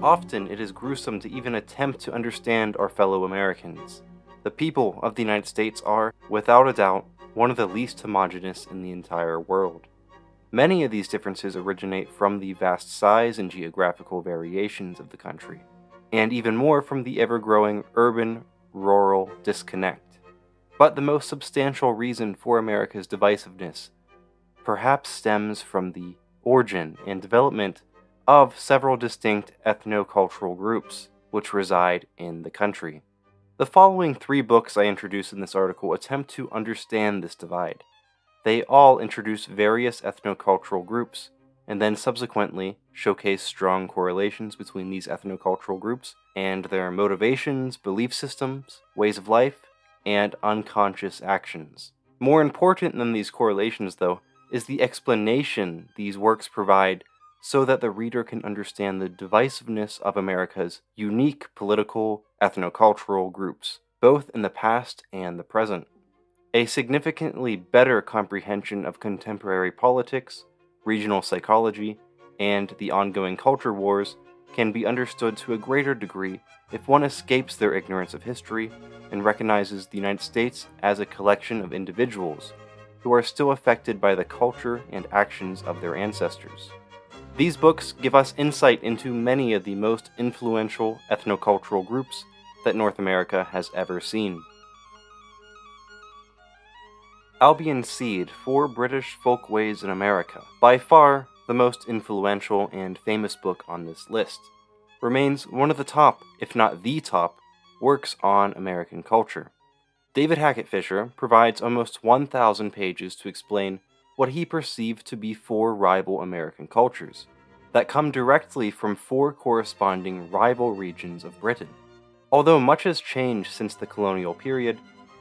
Often it is gruesome to even attempt to understand our fellow Americans. The people of the United States are, without a doubt, one of the least homogeneous in the entire world. Many of these differences originate from the vast size and geographical variations of the country, and even more from the ever-growing urban-rural disconnect. But the most substantial reason for America's divisiveness perhaps stems from the origin and development of several distinct ethnocultural groups which reside in the country. The following 3 books I introduce in this article attempt to understand this divide. They all introduce various ethnocultural groups, and then subsequently showcase strong correlations between these ethnocultural groups and their motivations, belief systems, ways of life, and unconscious actions. More important than these correlations, though, is the explanation these works provide so that the reader can understand the divisiveness of America's unique political, ethnocultural groups, both in the past and the present. A significantly better comprehension of contemporary politics, regional psychology, and the ongoing culture wars can be understood to a greater degree if one escapes their ignorance of history and recognizes the United States as a collection of individuals who are still affected by the culture and actions of their ancestors. These books give us insight into many of the most influential ethnocultural groups that North America has ever seen. Albion Seed, 4 British Folkways in America, by far the most influential and famous book on this list, remains one of the top, if not the top, works on American culture. David Hackett Fischer provides almost 1,000 pages to explain what he perceived to be 4 rival American cultures that come directly from 4 corresponding rival regions of Britain. Although much has changed since the colonial period,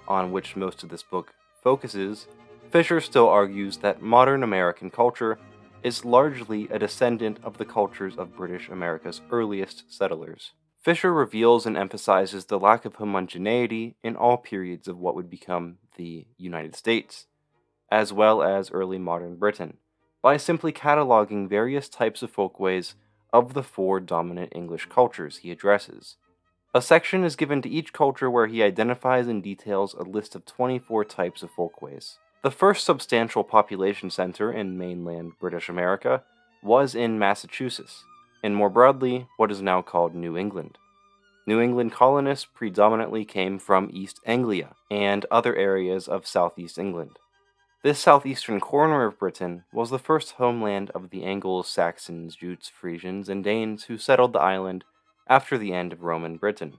on which most of this book focuses, Fischer still argues that modern American culture is largely a descendant of the cultures of British America's earliest settlers. Fischer reveals and emphasizes the lack of homogeneity in all periods of what would become the United States, as well as early modern Britain, by simply cataloging various types of folkways of the 4 dominant English cultures he addresses. A section is given to each culture where he identifies and details a list of 24 types of folkways. The first substantial population center in mainland British America was in Massachusetts, and more broadly, what is now called New England. New England colonists predominantly came from East Anglia and other areas of southeast England. This southeastern corner of Britain was the first homeland of the Angles, Saxons, Jutes, Frisians, and Danes who settled the island after the end of Roman Britain.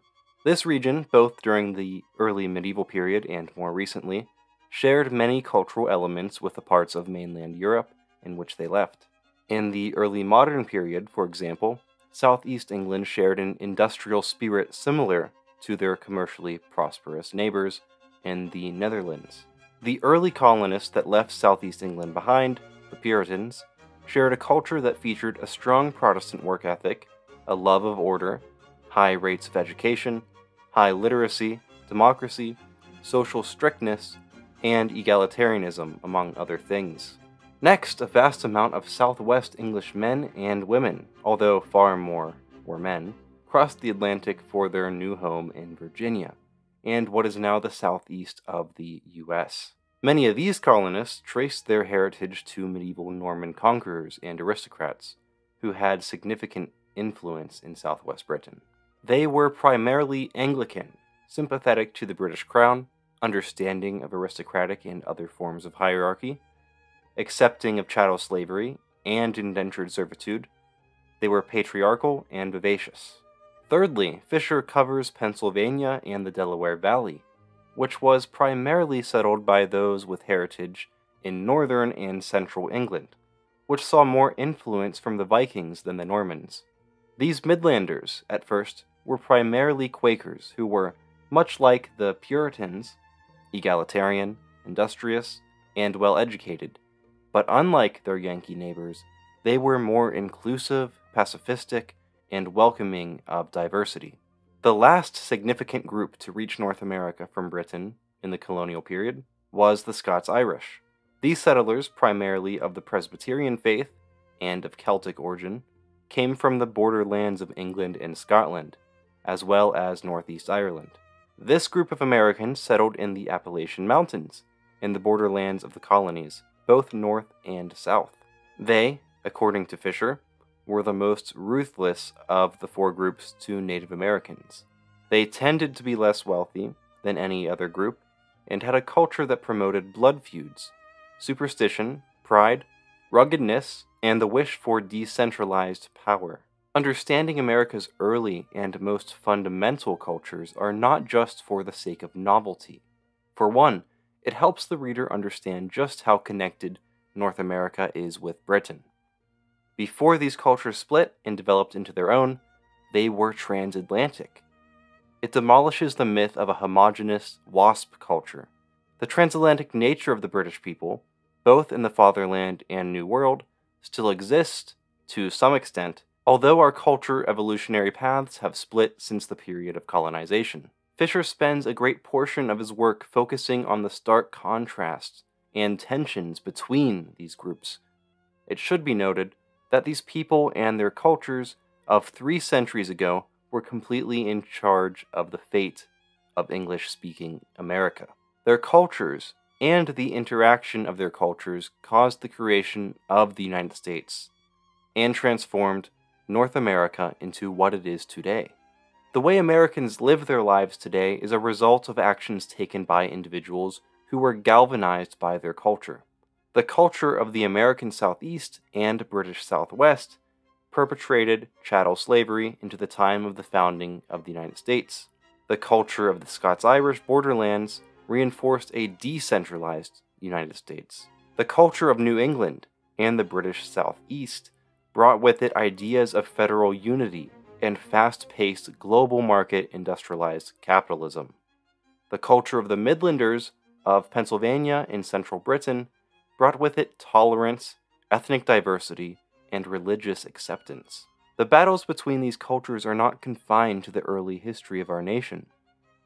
This region, both during the early medieval period and more recently, shared many cultural elements with the parts of mainland Europe in which they left. In the early modern period, for example, southeast England shared an industrial spirit similar to their commercially prosperous neighbors in the Netherlands. The early colonists that left southeast England behind, the Puritans, shared a culture that featured a strong Protestant work ethic, a love of order, high rates of education, high literacy, democracy, social strictness, and egalitarianism, among other things. Next, a vast amount of Southwest English men and women, although far more were men, crossed the Atlantic for their new home in Virginia, and what is now the southeast of the U.S. Many of these colonists traced their heritage to medieval Norman conquerors and aristocrats, who had significant influence in southwest Britain. They were primarily Anglican, sympathetic to the British Crown, understanding of aristocratic and other forms of hierarchy, accepting of chattel slavery and indentured servitude. They were patriarchal and vivacious. Thirdly, Fischer covers Pennsylvania and the Delaware Valley, which was primarily settled by those with heritage in northern and central England, which saw more influence from the Vikings than the Normans. These Midlanders, at first, were primarily Quakers who were, much like the Puritans, egalitarian, industrious, and well-educated, but unlike their Yankee neighbors, they were more inclusive, pacifistic, and welcoming of diversity. The last significant group to reach North America from Britain in the colonial period was the Scots-Irish. These settlers, primarily of the Presbyterian faith and of Celtic origin, came from the borderlands of England and Scotland, as well as northeast Ireland. This group of Americans settled in the Appalachian Mountains, in the borderlands of the colonies, both north and south. They, according to Fischer, were the most ruthless of the four groups to Native Americans. They tended to be less wealthy than any other group, and had a culture that promoted blood feuds, superstition, pride, ruggedness, and the wish for decentralized power. Understanding America's early and most fundamental cultures are not just for the sake of novelty. For one, it helps the reader understand just how connected North America is with Britain. Before these cultures split and developed into their own, they were transatlantic. It demolishes the myth of a homogeneous WASP culture. The transatlantic nature of the British people, both in the fatherland and New World, still exists to some extent, although our culture evolutionary paths have split since the period of colonization. Fischer spends a great portion of his work focusing on the stark contrasts and tensions between these groups. It should be noted that these people and their cultures of 3 centuries ago were completely in charge of the fate of English-speaking America. Their cultures and the interaction of their cultures caused the creation of the United States and transformed North America into what it is today. The way Americans live their lives today is a result of actions taken by individuals who were galvanized by their culture. The culture of the American Southeast and British Southwest perpetrated chattel slavery into the time of the founding of the United States. The culture of the Scots-Irish borderlands reinforced a decentralized United States. The culture of New England and the British Southeast brought with it ideas of federal unity and fast-paced global market industrialized capitalism. The culture of the Midlanders of Pennsylvania and central Britain brought with it tolerance, ethnic diversity, and religious acceptance. The battles between these cultures are not confined to the early history of our nation.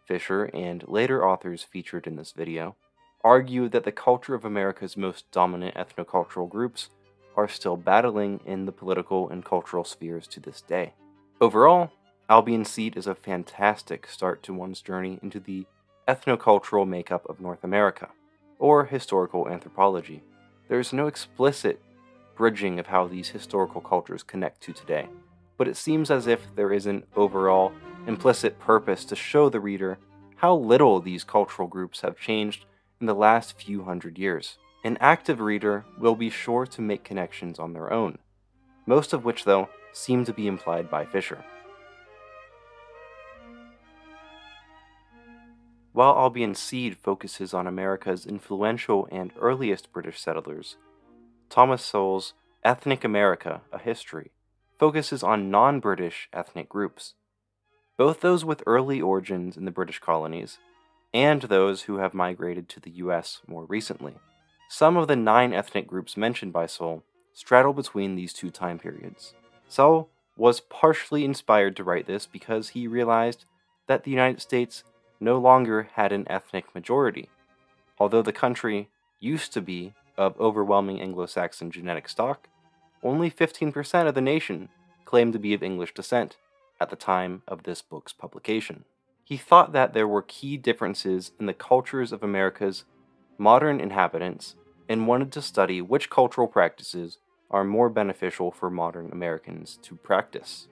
Fischer and later authors featured in this video argue that the culture of America's most dominant ethnocultural groups are still battling in the political and cultural spheres to this day. Overall, Albion Seed is a fantastic start to one's journey into the ethnocultural makeup of North America, or historical anthropology. There is no explicit bridging of how these historical cultures connect to today, but it seems as if there is an overall implicit purpose to show the reader how little these cultural groups have changed in the last few hundred years. An active reader will be sure to make connections on their own, most of which, though, seem to be implied by Fischer. While Albion Seed focuses on America's influential and earliest British settlers, Thomas Sowell's Ethnic America, A History, focuses on non-British ethnic groups, both those with early origins in the British colonies and those who have migrated to the US more recently. Some of the 9 ethnic groups mentioned by Sowell straddle between these 2 time periods. Sowell was partially inspired to write this because he realized that the United States no longer had an ethnic majority. Although the country used to be of overwhelming Anglo-Saxon genetic stock, only 15% of the nation claimed to be of English descent at the time of this book's publication. He thought that there were key differences in the cultures of America's modern inhabitants and wanted to study which cultural practices are more beneficial for modern Americans to practice.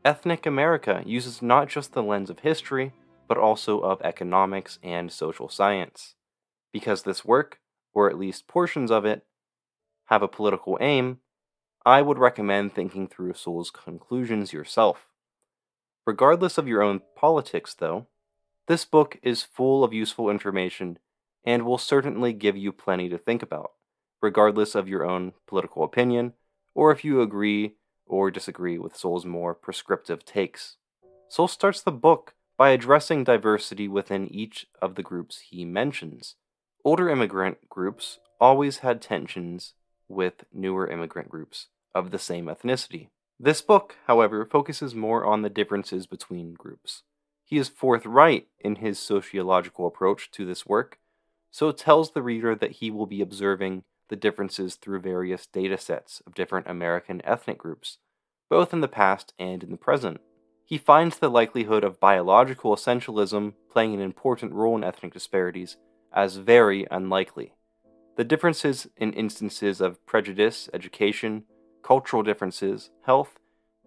Ethnic America uses not just the lens of history, but also of economics and social science. Because this work, or at least portions of it, have a political aim, I would recommend thinking through Sowell's conclusions yourself. Regardless of your own politics, though, this book is full of useful information and will certainly give you plenty to think about, regardless of your own political opinion, or if you agree or disagree with Sowell's more prescriptive takes. Sowell starts the book by addressing diversity within each of the groups he mentions. Older immigrant groups always had tensions with newer immigrant groups of the same ethnicity. This book, however, focuses more on the differences between groups. He is forthright in his sociological approach to this work, so it tells the reader that he will be observing the differences through various data sets of different American ethnic groups, both in the past and in the present. He finds the likelihood of biological essentialism playing an important role in ethnic disparities as very unlikely. The differences in instances of prejudice, education, cultural differences, health,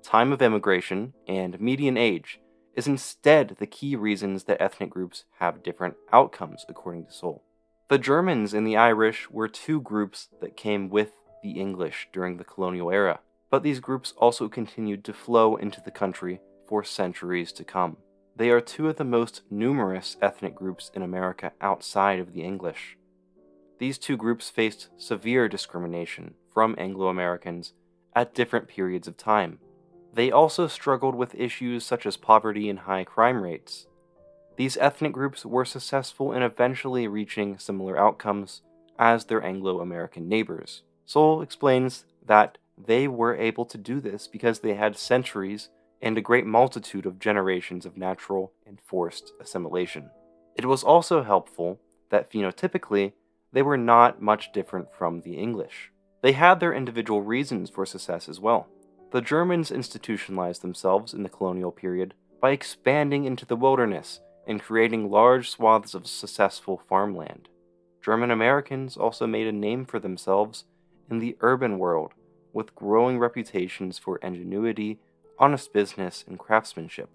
time of immigration, and median age is instead the key reasons that ethnic groups have different outcomes, according to Sowell. The Germans and the Irish were two groups that came with the English during the colonial era, but these groups also continued to flow into the country for centuries to come. They are two of the most numerous ethnic groups in America outside of the English. These two groups faced severe discrimination from Anglo-Americans at different periods of time. They also struggled with issues such as poverty and high crime rates. These ethnic groups were successful in eventually reaching similar outcomes as their Anglo-American neighbors. Sowell explains that they were able to do this because they had centuries and a great multitude of generations of natural and forced assimilation. It was also helpful that phenotypically, they were not much different from the English. They had their individual reasons for success as well. The Germans institutionalized themselves in the colonial period by expanding into the wilderness and creating large swaths of successful farmland. German Americans also made a name for themselves in the urban world, with growing reputations for ingenuity, honest business, and craftsmanship.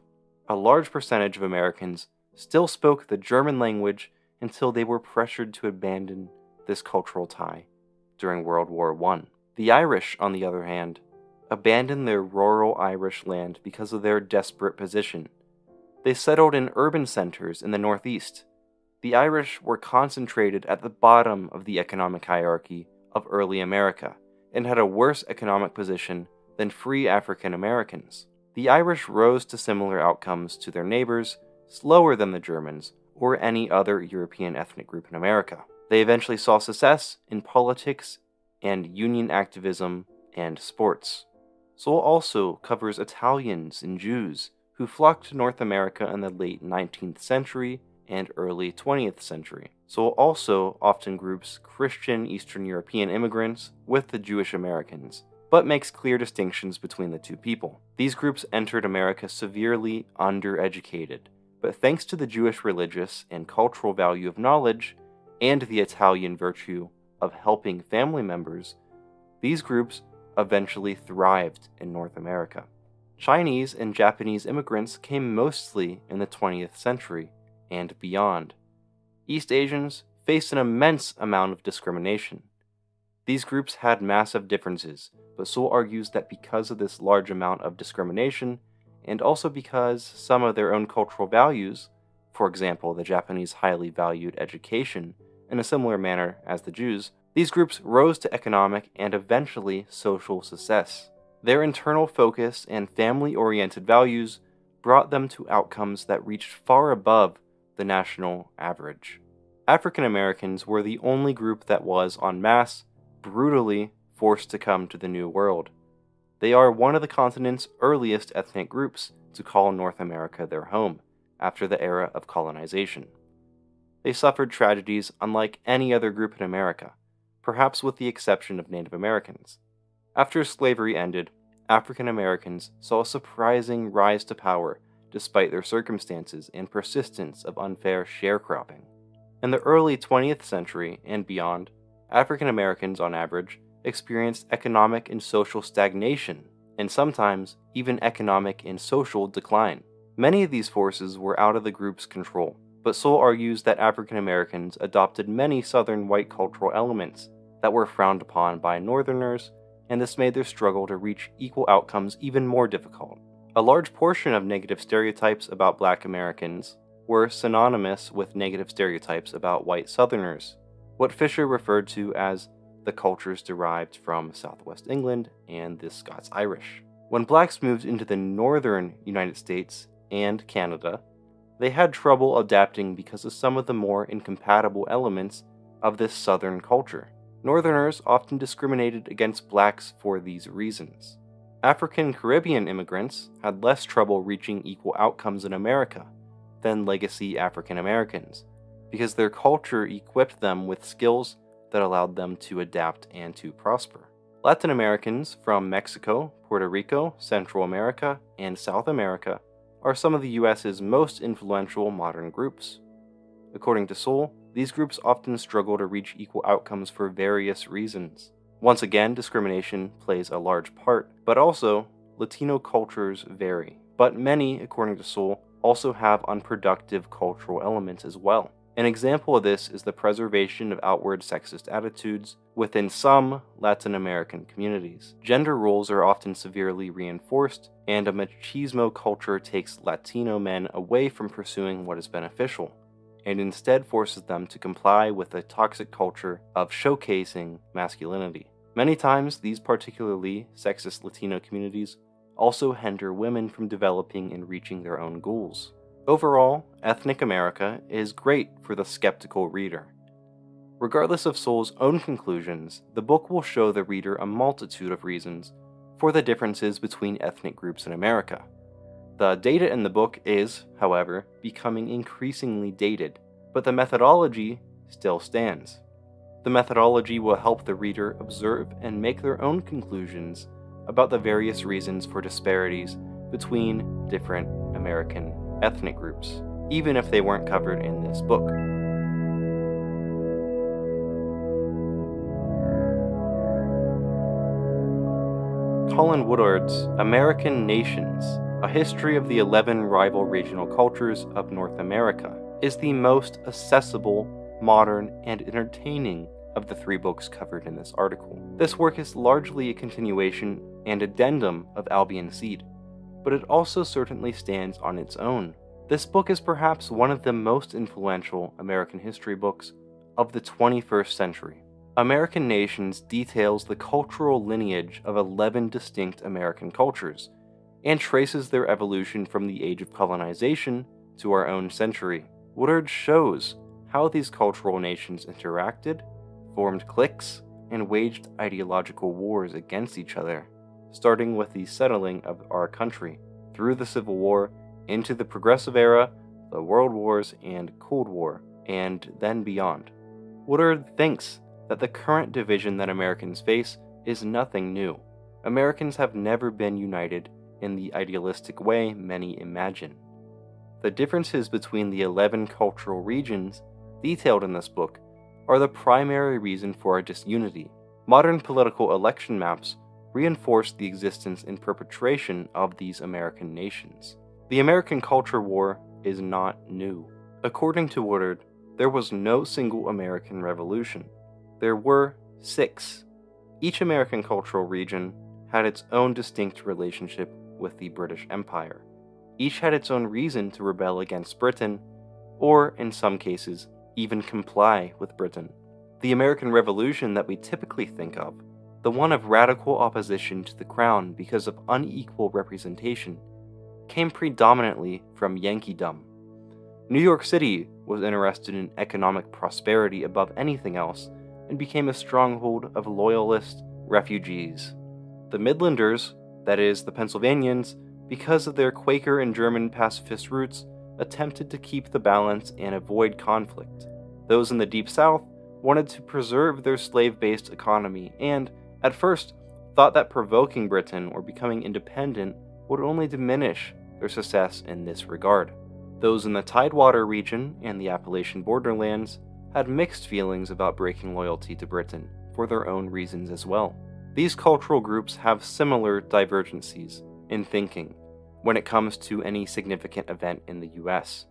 A large percentage of Americans still spoke the German language until they were pressured to abandon this cultural tie during World War I. The Irish, on the other hand, abandoned their rural Irish land because of their desperate position. They settled in urban centers in the Northeast. The Irish were concentrated at the bottom of the economic hierarchy of early America and had a worse economic position than free African Americans. The Irish rose to similar outcomes to their neighbors slower than the Germans or any other European ethnic group in America. They eventually saw success in politics and union activism and sports. Sowell also covers Italians and Jews who flocked to North America in the late 19th century and early 20th century. Sowell also often groups Christian Eastern European immigrants with the Jewish Americans, but makes clear distinctions between the two people. These groups entered America severely undereducated, but thanks to the Jewish religious and cultural value of knowledge and the Italian virtue of helping family members, these groups eventually thrived in North America. Chinese and Japanese immigrants came mostly in the 20th century and beyond. East Asians faced an immense amount of discrimination. These groups had massive differences, but Sowell argues that because of this large amount of discrimination, and also because some of their own cultural values, for example, the Japanese highly valued education in a similar manner as the Jews, these groups rose to economic and eventually social success. Their internal focus and family-oriented values brought them to outcomes that reached far above the national average. African Americans were the only group that was, en masse, brutally forced to come to the New World. They are one of the continent's earliest ethnic groups to call North America their home, after the era of colonization. They suffered tragedies unlike any other group in America, perhaps with the exception of Native Americans. After slavery ended, African Americans saw a surprising rise to power despite their circumstances and persistence of unfair sharecropping. In the early 20th century and beyond, African Americans, on average, experienced economic and social stagnation, and sometimes even economic and social decline. Many of these forces were out of the group's control, but Sowell argues that African Americans adopted many Southern white cultural elements that were frowned upon by Northerners, and this made their struggle to reach equal outcomes even more difficult. A large portion of negative stereotypes about Black Americans were synonymous with negative stereotypes about white Southerners, what Fischer referred to as the cultures derived from Southwest England and the Scots-Irish. When Blacks moved into the northern United States and Canada, they had trouble adapting because of some of the more incompatible elements of this Southern culture. Northerners often discriminated against Blacks for these reasons. African Caribbean immigrants had less trouble reaching equal outcomes in America than legacy African Americans, because their culture equipped them with skills that allowed them to adapt and to prosper. Latin Americans from Mexico, Puerto Rico, Central America, and South America are some of the US's most influential modern groups. According to Sowell, these groups often struggle to reach equal outcomes for various reasons. Once again, discrimination plays a large part, but also, Latino cultures vary. But many, according to Sowell, also have unproductive cultural elements as well. An example of this is the preservation of outward sexist attitudes within some Latin American communities. Gender roles are often severely reinforced, and a machismo culture takes Latino men away from pursuing what is beneficial, and instead forces them to comply with a toxic culture of showcasing masculinity. Many times, these particularly sexist Latino communities also hinder women from developing and reaching their own goals. Overall, Ethnic America is great for the skeptical reader. Regardless of Sowell's own conclusions, the book will show the reader a multitude of reasons for the differences between ethnic groups in America. The data in the book is, however, becoming increasingly dated, but the methodology still stands. The methodology will help the reader observe and make their own conclusions about the various reasons for disparities between different American ethnic groups, even if they weren't covered in this book. Colin Woodard's American Nations, A History of the 11 Rival Regional Cultures of North America, is the most accessible, modern, and entertaining of the 3 books covered in this article. This work is largely a continuation and addendum of Albion Seed, but it also certainly stands on its own. This book is perhaps one of the most influential American history books of the 21st century. American Nations details the cultural lineage of 11 distinct American cultures, and traces their evolution from the age of colonization to our own century. Woodard shows how these cultural nations interacted, formed cliques, and waged ideological wars against each other, starting with the settling of our country, through the Civil War, into the Progressive Era, the World Wars, and Cold War, and then beyond. Woodard thinks that the current division that Americans face is nothing new. Americans have never been united in the idealistic way many imagine. The differences between the 11 cultural regions detailed in this book are the primary reason for our disunity. Modern political election maps reinforce the existence and perpetration of these American nations. The American Culture War is not new. According to Woodard, there was no single American Revolution. There were 6. Each American cultural region had its own distinct relationship with the British Empire. Each had its own reason to rebel against Britain, or in some cases, even comply with Britain. The American Revolution that we typically think of, the one of radical opposition to the crown because of unequal representation, came predominantly from Yankeedom. New York City was interested in economic prosperity above anything else, and became a stronghold of loyalist refugees. The Midlanders, that is, the Pennsylvanians, because of their Quaker and German pacifist roots, attempted to keep the balance and avoid conflict. Those in the Deep South wanted to preserve their slave-based economy and, at first, thought that provoking Britain or becoming independent would only diminish their success in this regard. Those in the Tidewater region and the Appalachian borderlands had mixed feelings about breaking loyalty to Britain for their own reasons as well. These cultural groups have similar divergencies in thinking when it comes to any significant event in the US.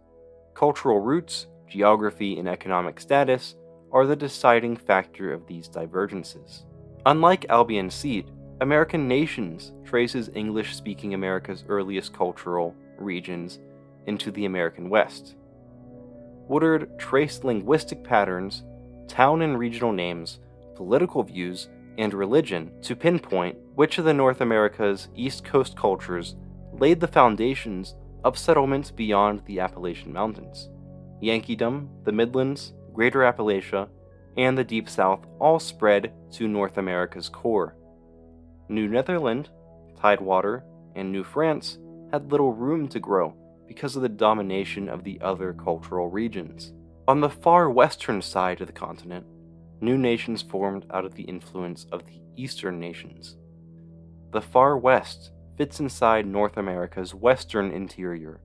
Cultural roots, geography, and economic status are the deciding factor of these divergences. Unlike Albion Seed, American Nations traces English-speaking America's earliest cultural regions into the American West. Woodard traced linguistic patterns, town and regional names, political views, and religion to pinpoint which of the North America's East Coast cultures laid the foundations of settlements beyond the Appalachian Mountains. Yankeedom, the Midlands, Greater Appalachia, and the Deep South all spread to North America's core. New Netherland, Tidewater, and New France had little room to grow because of the domination of the other cultural regions. On the far western side of the continent, new nations formed out of the influence of the Eastern nations. The far west fits inside North America's western interior,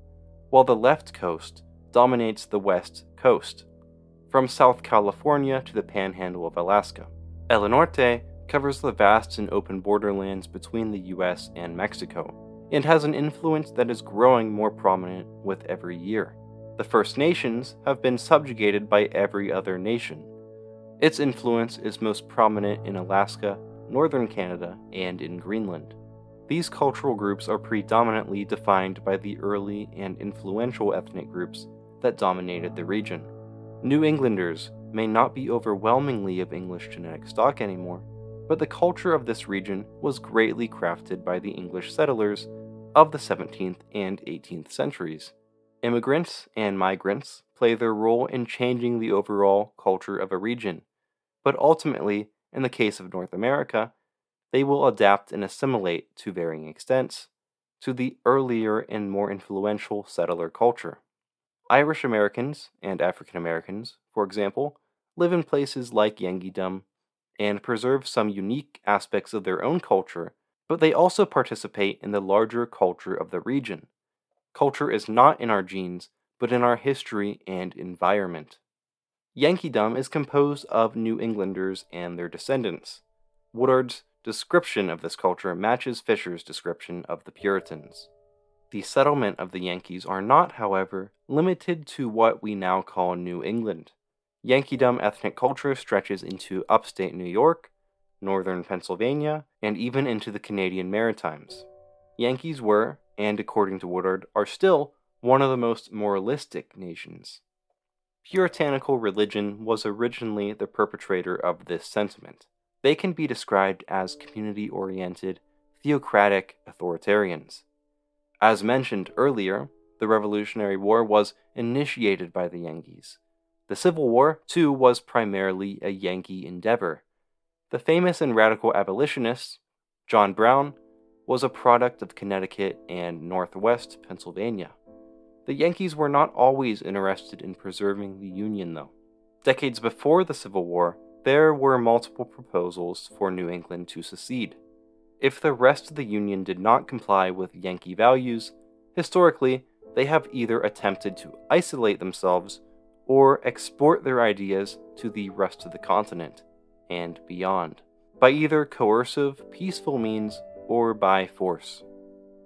while the left coast dominates the west coast, from South California to the panhandle of Alaska. El Norte covers the vast and open borderlands between the US and Mexico, and has an influence that is growing more prominent with every year. The First Nations have been subjugated by every other nation. Its influence is most prominent in Alaska, northern Canada, and in Greenland. These cultural groups are predominantly defined by the early and influential ethnic groups that dominated the region. New Englanders may not be overwhelmingly of English genetic stock anymore, but the culture of this region was greatly crafted by the English settlers of the 17th and 18th centuries. Immigrants and migrants play their role in changing the overall culture of a region, but ultimately, in the case of North America, they will adapt and assimilate to varying extents to the earlier and more influential settler culture. Irish Americans and African Americans, for example, live in places like Yankeedom and preserve some unique aspects of their own culture, but they also participate in the larger culture of the region. Culture is not in our genes, but in our history and environment. Yankeedom is composed of New Englanders and their descendants. Woodard's description of this culture matches Fischer's description of the Puritans. The settlement of the Yankees are not, however, limited to what we now call New England. Yankeedom ethnic culture stretches into upstate New York, northern Pennsylvania, and even into the Canadian Maritimes. Yankees were, and according to Woodard, are still one of the most moralistic nations. Puritanical religion was originally the perpetrator of this sentiment. They can be described as community-oriented, theocratic authoritarians. As mentioned earlier, the Revolutionary War was initiated by the Yankees. The Civil War, too, was primarily a Yankee endeavor. The famous and radical abolitionist, John Brown, was a product of Connecticut and Northwest Pennsylvania. The Yankees were not always interested in preserving the Union, though. Decades before the Civil War, there were multiple proposals for New England to secede. If the rest of the Union did not comply with Yankee values, historically, they have either attempted to isolate themselves or export their ideas to the rest of the continent and beyond, by either coercive, peaceful means or by force.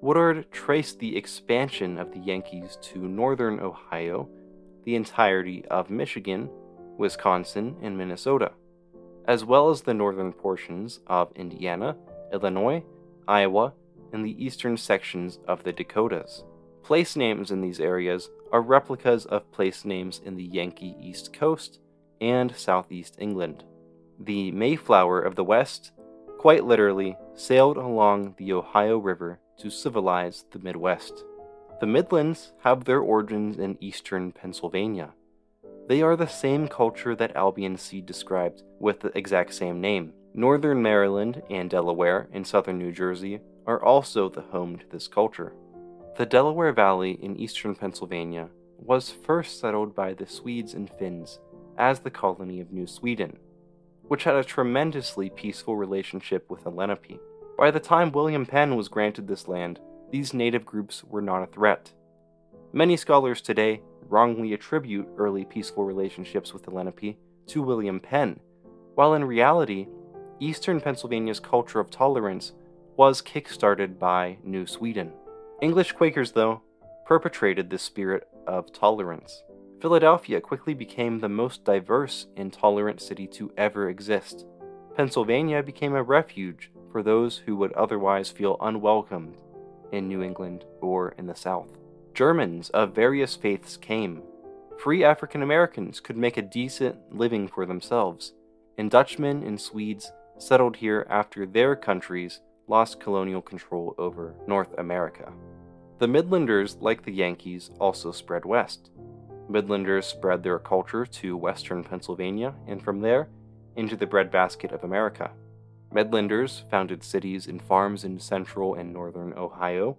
Woodard traced the expansion of the Yankees to northern Ohio, the entirety of Michigan, Wisconsin, and Minnesota, as well as the northern portions of Indiana, Illinois, Iowa, and the eastern sections of the Dakotas. Place names in these areas are replicas of place names in the Yankee East Coast and Southeast England. The Mayflower of the West, quite literally, sailed along the Ohio River to civilize the Midwest. The Midlands have their origins in eastern Pennsylvania. They are the same culture that Albion Seed described with the exact same name. Northern Maryland and Delaware and southern New Jersey are also the home to this culture. The Delaware Valley in eastern Pennsylvania was first settled by the Swedes and Finns as the colony of New Sweden, which had a tremendously peaceful relationship with the Lenape. By the time William Penn was granted this land, these native groups were not a threat. Many scholars today wrongly attribute early peaceful relationships with the Lenape to William Penn, while in reality, eastern Pennsylvania's culture of tolerance was kick-started by New Sweden. English Quakers, though, perpetrated this spirit of tolerance. Philadelphia quickly became the most diverse and tolerant city to ever exist. Pennsylvania became a refuge for those who would otherwise feel unwelcomed in New England or in the South. Germans of various faiths came. Free African Americans could make a decent living for themselves, and Dutchmen and Swedes settled here after their countries lost colonial control over North America. The Midlanders, like the Yankees, also spread west. Midlanders spread their culture to western Pennsylvania, and from there, into the breadbasket of America. Midlanders founded cities and farms in central and northern Ohio,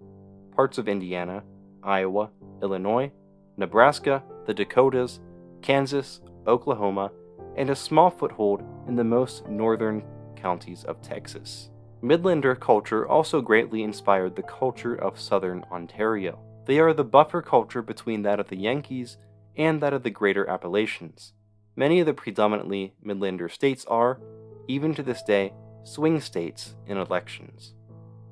parts of Indiana, Iowa, Illinois, Nebraska, the Dakotas, Kansas, Oklahoma, and a small foothold in the most northern counties of Texas. Midlander culture also greatly inspired the culture of southern Ontario. They are the buffer culture between that of the Yankees and that of the Greater Appalachians. Many of the predominantly Midlander states are, even to this day, swing states in elections.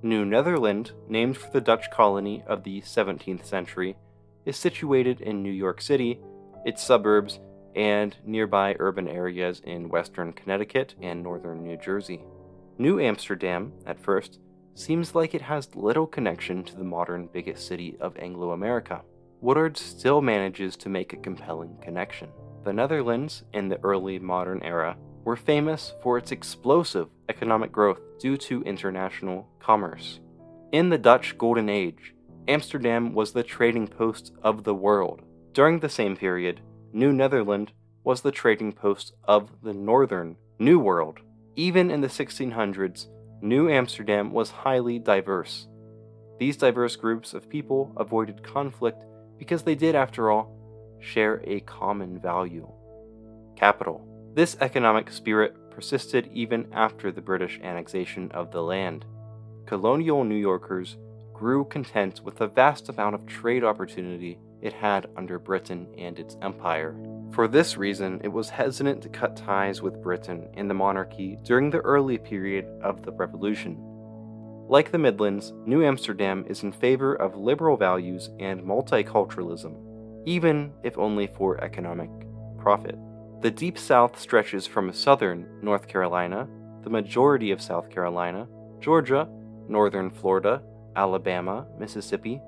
New Netherland, named for the Dutch colony of the 17th century, is situated in New York City, its suburbs, and nearby urban areas in western Connecticut and northern New Jersey. New Amsterdam, at first, seems like it has little connection to the modern biggest city of Anglo-America. Woodard still manages to make a compelling connection. The Netherlands, in the early modern era, were famous for its explosive economic growth due to international commerce. In the Dutch Golden Age, Amsterdam was the trading post of the world. During the same period, New Netherland was the trading post of the Northern New World. Even in the 1600s, New Amsterdam was highly diverse. These diverse groups of people avoided conflict because they did, after all, share a common value: capital. This economic spirit persisted even after the British annexation of the land. Colonial New Yorkers grew content with the vast amount of trade opportunity it had under Britain and its empire. For this reason, it was hesitant to cut ties with Britain and the monarchy during the early period of the Revolution. Like the Midlands, New Amsterdam is in favor of liberal values and multiculturalism, even if only for economic profit. The Deep South stretches from southern North Carolina, the majority of South Carolina, Georgia, northern Florida, Alabama, Mississippi,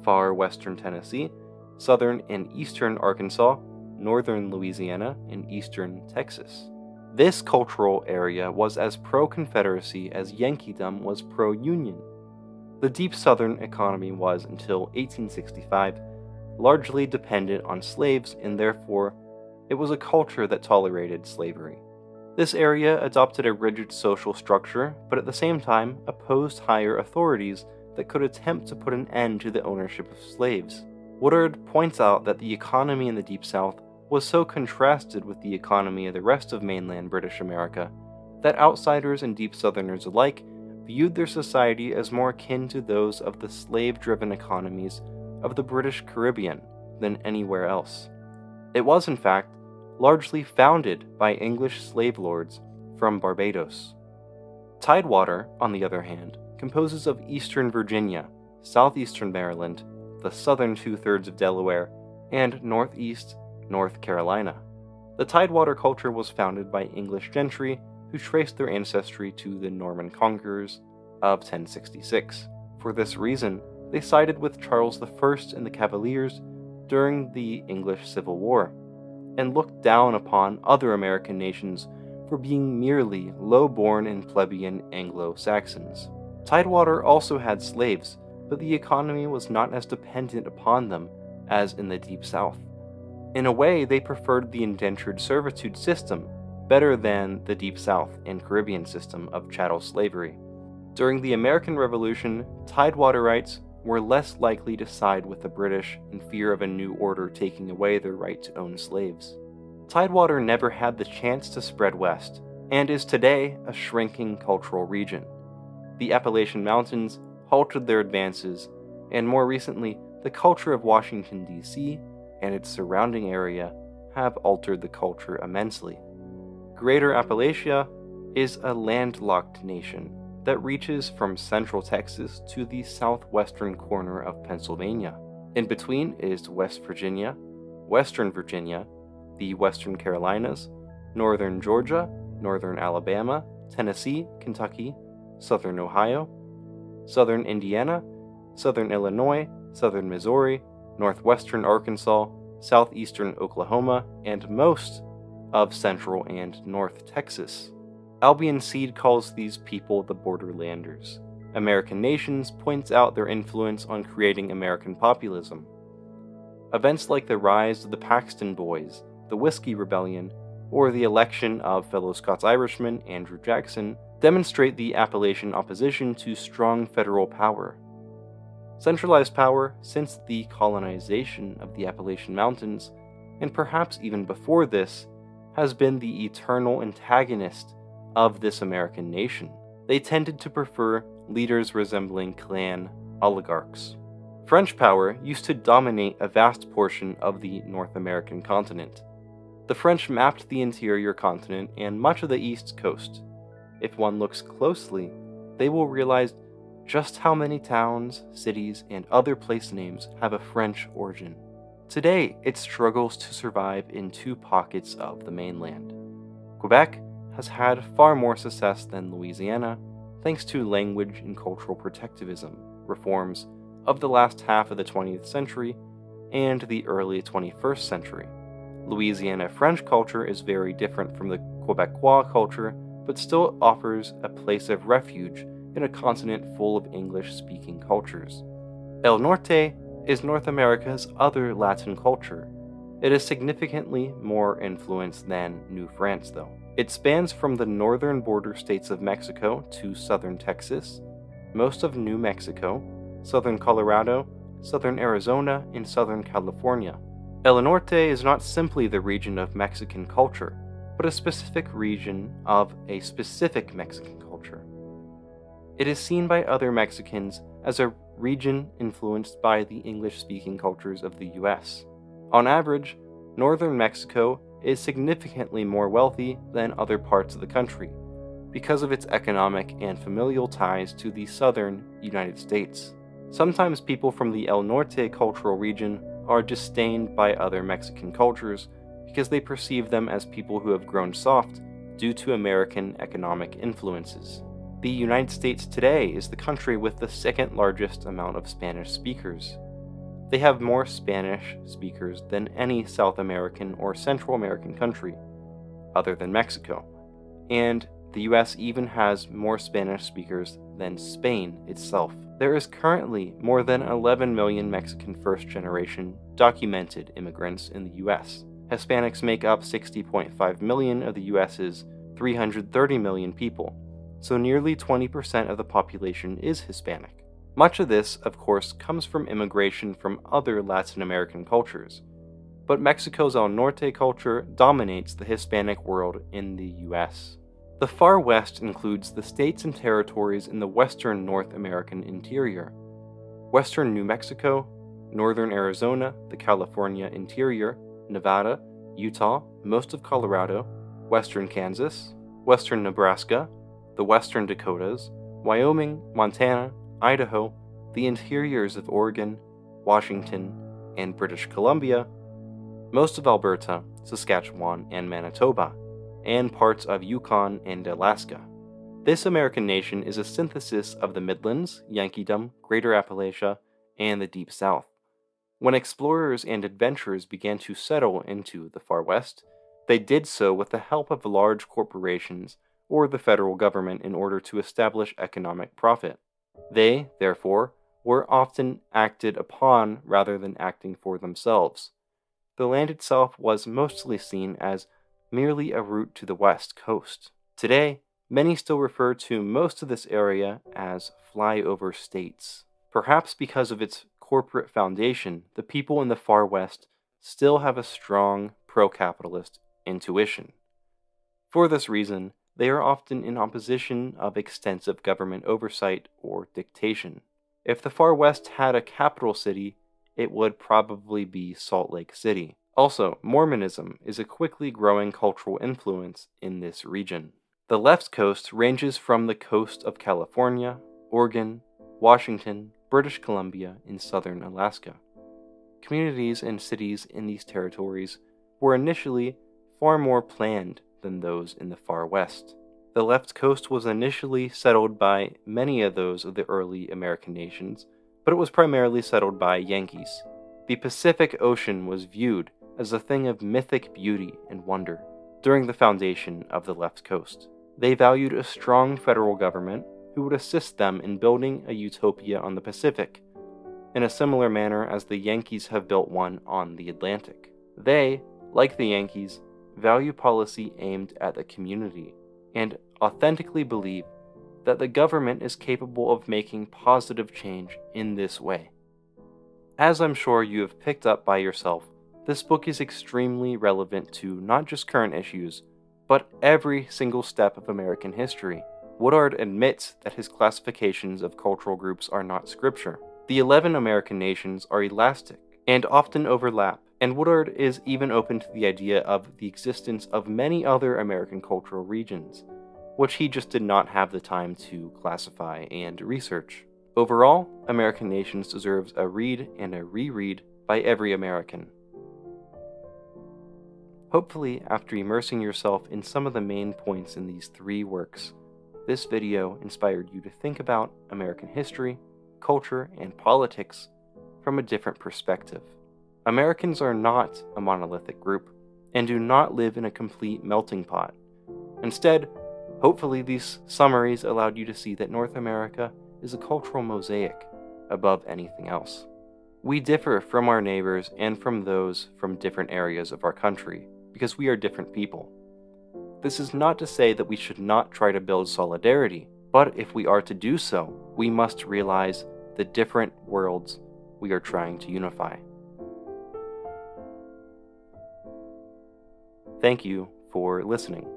far western Tennessee, southern and eastern Arkansas, northern Louisiana, and eastern Texas. This cultural area was as pro-Confederacy as Yankeedom was pro-Union. The deep southern economy was, until 1865, largely dependent on slaves, and therefore it was a culture that tolerated slavery. This area adopted a rigid social structure, but at the same time opposed higher authorities that could attempt to put an end to the ownership of slaves. Woodard points out that the economy in the Deep South was so contrasted with the economy of the rest of mainland British America that outsiders and Deep Southerners alike viewed their society as more akin to those of the slave-driven economies of the British Caribbean than anywhere else. It was, in fact, largely founded by English slave lords from Barbados. Tidewater, on the other hand, composes of eastern Virginia, southeastern Maryland, the southern two-thirds of Delaware, and northeast North Carolina. The Tidewater culture was founded by English gentry who traced their ancestry to the Norman conquerors of 1066. For this reason, they sided with Charles I and the Cavaliers during the English Civil War, and looked down upon other American nations for being merely low-born and plebeian Anglo-Saxons. Tidewater also had slaves, but the economy was not as dependent upon them as in the Deep South. In a way, they preferred the indentured servitude system better than the Deep South and Caribbean system of chattel slavery. During the American Revolution, Tidewaterites were less likely to side with the British in fear of a new order taking away their right to own slaves. Tidewater never had the chance to spread west, and is today a shrinking cultural region. The Appalachian Mountains halted their advances, and more recently, the culture of Washington, D.C. and its surrounding area have altered the culture immensely. Greater Appalachia is a landlocked nation that reaches from central Texas to the southwestern corner of Pennsylvania. In between is West Virginia, Western Virginia, the Western Carolinas, Northern Georgia, Northern Alabama, Tennessee, Kentucky, Southern Ohio, Southern Indiana, Southern Illinois, Southern Missouri, Northwestern Arkansas, Southeastern Oklahoma, and most of Central and North Texas. Albion Seed calls these people the Borderlanders. American Nations points out their influence on creating American populism. Events like the rise of the Paxton Boys, the Whiskey Rebellion, or the election of fellow Scots-Irishman Andrew Jackson demonstrate the Appalachian opposition to strong federal power. Centralized power, since the colonization of the Appalachian Mountains, and perhaps even before this, has been the eternal antagonist of this American nation. They tended to prefer leaders resembling clan oligarchs. French power used to dominate a vast portion of the North American continent. The French mapped the interior continent and much of the east coast. If one looks closely, they will realize just how many towns, cities, and other place names have a French origin. Today, it struggles to survive in two pockets of the mainland. Quebec has had far more success than Louisiana, thanks to language and cultural protectivism reforms of the last half of the 20th century and the early 21st century. Louisiana French culture is very different from the Quebecois culture, but still offers a place of refuge in a continent full of English-speaking cultures. El Norte is North America's other Latin culture. It is significantly more influenced than New France, though. It spans from the northern border states of Mexico to southern Texas, most of New Mexico, southern Colorado, southern Arizona, and southern California. El Norte is not simply the region of Mexican culture, but a specific region of a specific Mexican culture. It is seen by other Mexicans as a region influenced by the English-speaking cultures of the US. On average, northern Mexico is significantly more wealthy than other parts of the country because of its economic and familial ties to the southern United States. Sometimes people from the El Norte cultural region are disdained by other Mexican cultures because they perceive them as people who have grown soft due to American economic influences. The United States today is the country with the second largest amount of Spanish speakers. They have more Spanish speakers than any South American or Central American country, other than Mexico, and the US even has more Spanish speakers than Spain itself. There is currently more than 11 million Mexican first-generation documented immigrants in the US. Hispanics make up 60.5 million of the US's 330 million people, so nearly 20% of the population is Hispanic. Much of this, of course, comes from immigration from other Latin American cultures, but Mexico's El Norte culture dominates the Hispanic world in the US. The far west includes the states and territories in the western North American interior, western New Mexico, northern Arizona, the California interior, Nevada, Utah, most of Colorado, western Kansas, western Nebraska, the western Dakotas, Wyoming, Montana, Idaho, the interiors of Oregon, Washington, and British Columbia, most of Alberta, Saskatchewan, and Manitoba, and parts of Yukon and Alaska. This American nation is a synthesis of the Midlands, Yankeedom, Greater Appalachia, and the Deep South. When explorers and adventurers began to settle into the far west, they did so with the help of large corporations or the federal government in order to establish economic profit. They, therefore, were often acted upon rather than acting for themselves. The land itself was mostly seen as merely a route to the west coast. Today, many still refer to most of this area as flyover states. Perhaps because of its corporate foundation, the people in the far west still have a strong pro-capitalist intuition. For this reason, they are often in opposition of extensive government oversight or dictation. If the far west had a capital city, it would probably be Salt Lake City. Also, Mormonism is a quickly growing cultural influence in this region. The left coast ranges from the coast of California, Oregon, Washington, British Columbia, and southern Alaska. Communities and cities in these territories were initially far more planned than those in the far west. The left coast was initially settled by many of those of the early American nations, but it was primarily settled by Yankees. The Pacific Ocean was viewed as a thing of mythic beauty and wonder during the foundation of the left coast. They valued a strong federal government who would assist them in building a utopia on the Pacific, in a similar manner as the Yankees have built one on the Atlantic. They, like the Yankees, value policy aimed at the community, and authentically believe that the government is capable of making positive change in this way. As I'm sure you have picked up by yourself, This book is extremely relevant to not just current issues, but every single step of American history. Woodard admits that his classifications of cultural groups are not scripture. The 11 American nations are elastic and often overlap, and Woodard is even open to the idea of the existence of many other American cultural regions, which he just did not have the time to classify and research. Overall, American Nations deserves a read and a reread by every American. Hopefully, after immersing yourself in some of the main points in these 3 works, this video inspired you to think about American history, culture, and politics from a different perspective. Americans are not a monolithic group, and do not live in a complete melting pot. Instead, hopefully these summaries allowed you to see that North America is a cultural mosaic above anything else. We differ from our neighbors and from those from different areas of our country, because we are different people. This is not to say that we should not try to build solidarity, but if we are to do so, we must realize the different worlds we are trying to unify. Thank you for listening.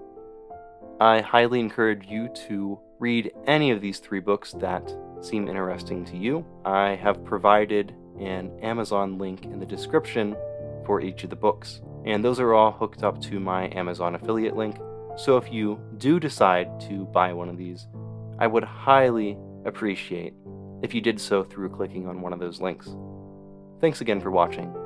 I highly encourage you to read any of these 3 books that seem interesting to you. I have provided an Amazon link in the description for each of the books, and those are all hooked up to my Amazon affiliate link, so if you do decide to buy one of these, I would highly appreciate if you did so through clicking on one of those links. Thanks again for watching.